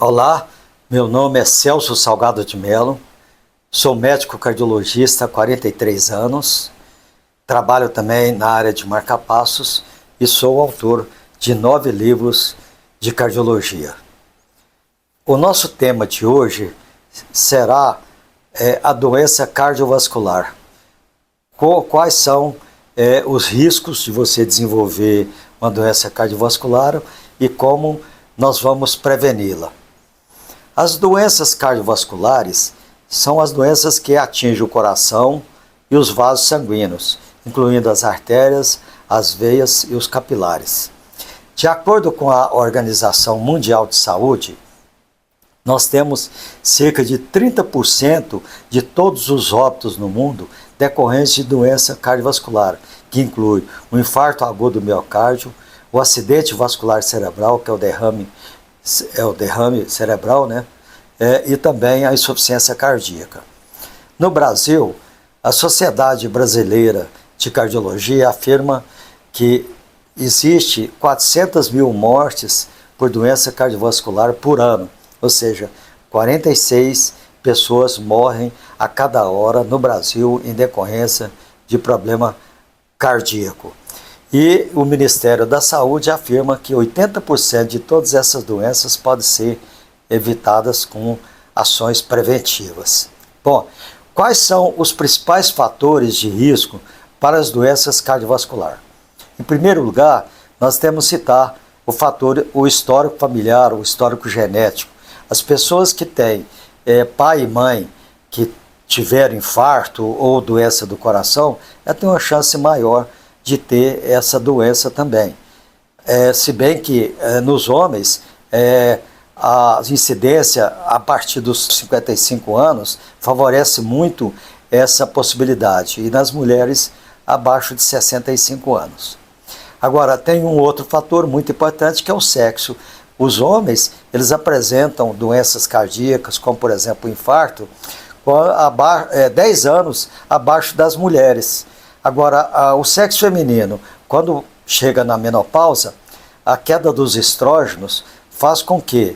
Olá, meu nome é Celso Salgado de Mello, sou médico cardiologista há 43 anos, trabalho também na área de marca-passos e sou autor de 9 livros de cardiologia. O nosso tema de hoje será a doença cardiovascular. Quais são os riscos de você desenvolver uma doença cardiovascular e como nós vamos preveni-la. As doenças cardiovasculares são as doenças que atingem o coração e os vasos sanguíneos, incluindo as artérias, as veias e os capilares. De acordo com a Organização Mundial de Saúde, nós temos cerca de 30% de todos os óbitos no mundo decorrentes de doença cardiovascular, que inclui o infarto agudo do miocárdio, o acidente vascular cerebral, que é o derrame cerebral, né? E também a insuficiência cardíaca. No Brasil, a Sociedade Brasileira de Cardiologia afirma que existe 400 mil mortes por doença cardiovascular por ano, ou seja, 46 pessoas morrem a cada hora no Brasil em decorrência de problema cardíaco. E o Ministério da Saúde afirma que 80% de todas essas doenças podem ser evitadas com ações preventivas. Bom, quais são os principais fatores de risco para as doenças cardiovasculares? Em primeiro lugar, nós temos que citar o histórico familiar, o histórico genético. As pessoas que têm pai e mãe que tiveram infarto ou doença do coração, têm uma chance maior de ter essa doença também. Se bem que nos homens, a incidência a partir dos 55 anos favorece muito essa possibilidade, e nas mulheres abaixo de 65 anos. Agora, tem um outro fator muito importante, que é o sexo. Os homens, eles apresentam doenças cardíacas, como por exemplo o infarto, 10 anos abaixo das mulheres. Agora, o sexo feminino, quando chega na menopausa, a queda dos estrógenos faz com que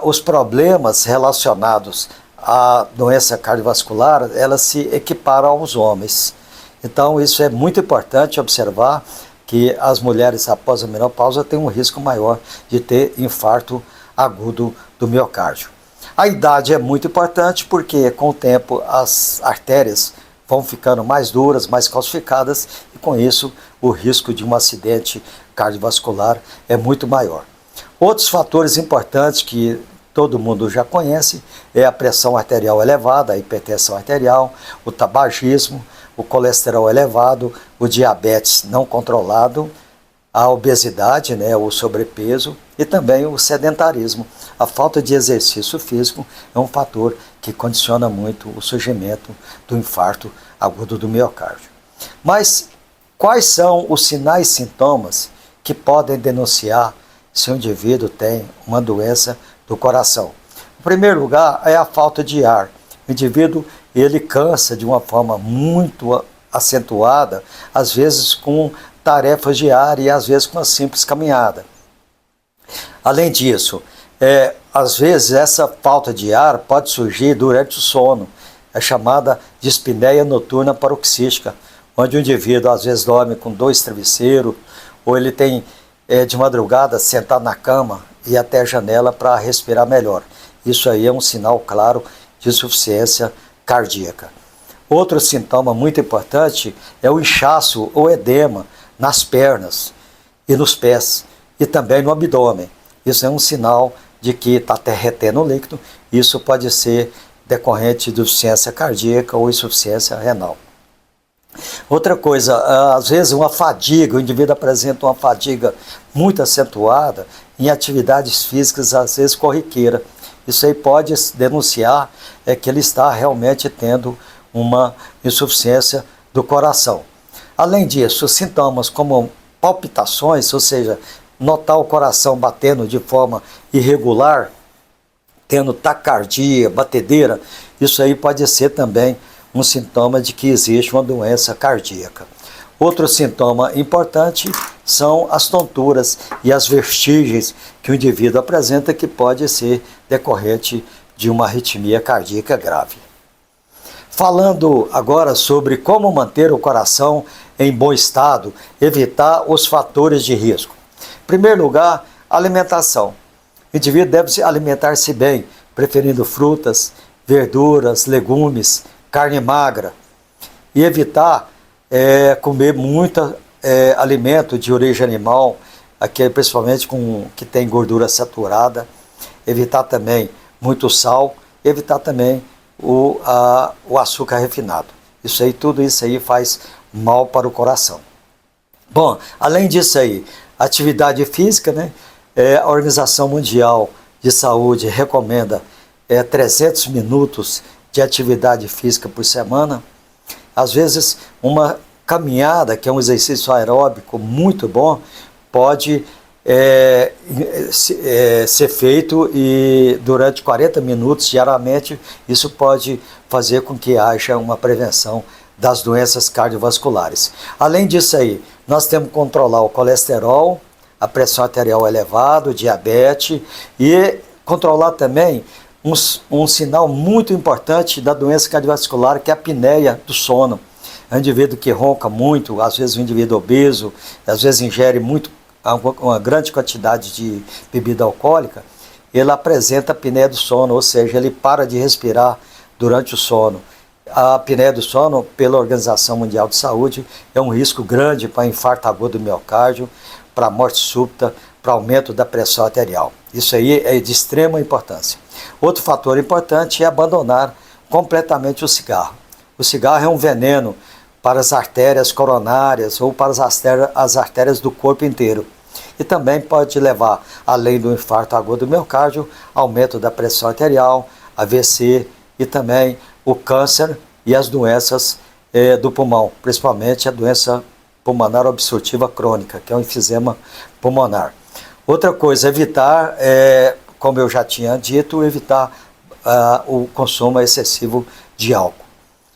os problemas relacionados à doença cardiovascular, elas se equiparam aos homens. Então, isso é muito importante observar, que as mulheres após a menopausa têm um risco maior de ter infarto agudo do miocárdio. A idade é muito importante porque com o tempo as artérias vão ficando mais duras, mais calcificadas, e com isso o risco de um acidente cardiovascular é muito maior. Outros fatores importantes que todo mundo já conhece é a pressão arterial elevada, a hipertensão arterial, o tabagismo, o colesterol elevado, o diabetes não controlado, a obesidade, o sobrepeso e também o sedentarismo. A falta de exercício físico é um fator que condiciona muito o surgimento do infarto agudo do miocárdio. Mas quais são os sinais e sintomas que podem denunciar se o indivíduo tem uma doença do coração? Em primeiro lugar, é a falta de ar. O indivíduo ele cansa de uma forma muito acentuada, às vezes com tarefas diárias e às vezes com uma simples caminhada. Além disso, às vezes essa falta de ar pode surgir durante o sono, é chamada dispneia noturna paroxística, onde o indivíduo às vezes dorme com 2 travesseiros, ou ele tem de madrugada sentado na cama e até a janela para respirar melhor. Isso aí é um sinal claro de insuficiência cardíaca. Outro sintoma muito importante é o inchaço ou edema nas pernas e nos pés e também no abdômen. Isso é um sinal de que está retendo o líquido. Isso pode ser decorrente de insuficiência cardíaca ou insuficiência renal. Outra coisa, às vezes uma fadiga, o indivíduo apresenta uma fadiga muito acentuada em atividades físicas, às vezes corriqueira. Isso aí pode denunciar que ele está realmente tendo uma insuficiência do coração. Além disso, sintomas como palpitações, ou seja, notar o coração batendo de forma irregular, tendo taquicardia, batedeira, isso aí pode ser também um sintoma de que existe uma doença cardíaca. Outro sintoma importante são as tonturas e as vertigens que o indivíduo apresenta, que pode ser decorrente de uma arritmia cardíaca grave. Falando agora sobre como manter o coração em bom estado, evitar os fatores de risco. Em primeiro lugar, alimentação. O indivíduo deve alimentar-se bem, preferindo frutas, verduras, legumes, carne magra, e evitar comer muito alimento de origem animal, principalmente que tem gordura saturada, evitar também muito sal, evitar também o açúcar refinado. Tudo isso aí faz mal para o coração. Bom, além disso aí, atividade física, né? A Organização Mundial de Saúde recomenda 300 minutos de atividade física por semana. Às vezes, uma caminhada, que é um exercício aeróbico muito bom, pode ser feito e durante 40 minutos diariamente. Isso pode fazer com que haja uma prevenção das doenças cardiovasculares. Além disso aí, nós temos que controlar o colesterol, a pressão arterial elevada, o diabetes, e controlar também um sinal muito importante da doença cardiovascular, que é a apneia do sono. É um indivíduo que ronca muito, às vezes um indivíduo obeso, às vezes ingere uma grande quantidade de bebida alcoólica, ele apresenta a apneia do sono, ou seja, ele para de respirar durante o sono. A apneia do sono, pela Organização Mundial de Saúde, é um risco grande para infarto agudo do miocárdio, para morte súbita, para aumento da pressão arterial. Isso aí é de extrema importância. Outro fator importante é abandonar completamente o cigarro. O cigarro é um veneno para as artérias coronárias ou para as artérias do corpo inteiro. E também pode levar, além do infarto agudo do miocárdio, aumento da pressão arterial, AVC e também o câncer e as doenças do pulmão, principalmente a doença pulmonar obstrutiva crônica, que é o enfisema pulmonar. Outra coisa, evitar, como eu já tinha dito, evitar o consumo excessivo de álcool.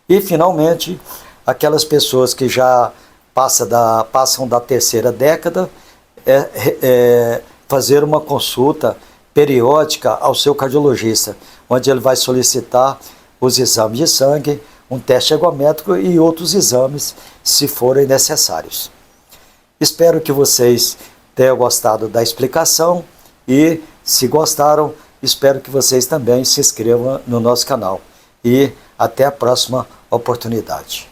E, finalmente, aquelas pessoas que já passam da terceira década, fazer uma consulta periódica ao seu cardiologista, onde ele vai solicitar os exames de sangue, um teste ergométrico e outros exames, se forem necessários. Espero que vocês tenham gostado da explicação e, se gostaram, espero que vocês também se inscrevam no nosso canal. E até a próxima oportunidade.